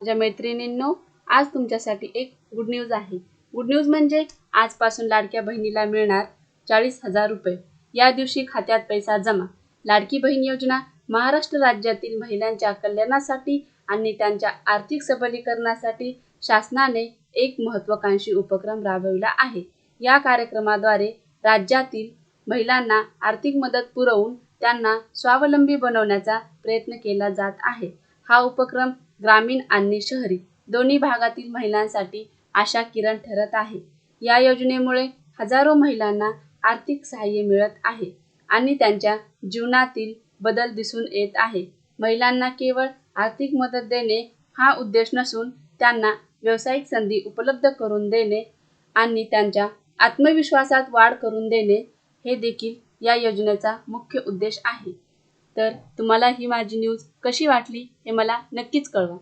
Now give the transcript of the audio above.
माझ्या मैत्रिणींनो, आज तुमच्यासाठी एक गुड न्यूज आहे। गुड न्यूज म्हणजे आजपासून लाडक्या बहिणीला मिळणार 40,000 रुपये। या दिवशी खात्यात पैसा जमा। लाडकी बहीण योजना महाराष्ट्र राज्यातील महिलांच्या कल्याणासाठी आणि त्यांच्या आर्थिक सबलीकरणासाठी शासनाने एक महत्त्वाकांक्षी उपक्रम राबविला आहे। या कार्यक्रमाद्वारे राज्यातील महिलांना आर्थिक मदत पुरवून त्यांना स्वावलंबी बनवण्याचा प्रयत्न केला जात आहे। हा उपक्रम ग्रामीण आणि शहरी दोन्ही भागातील महिलांसाठी आशा किरण ठरत आहे। या योजनेमुळे हजारो महिलांना आर्थिक सहाय्य मिळत आहे आणि त्यांच्या जीवनातील बदल दिसून येत आहे। महिलांना केवळ आर्थिक मदत देणे हा उद्देश नसून त्यांना व्यावसायिक संधी उपलब्ध करून देणे आणि त्यांच्या आत्मविश्वासात वाढ करून देणे हे देखील या योजनेचा मुख्य उद्देश आहे। तर तुम्हाला ही माझी न्यूज कशी वाटली हे मला नक्कीच कळवा।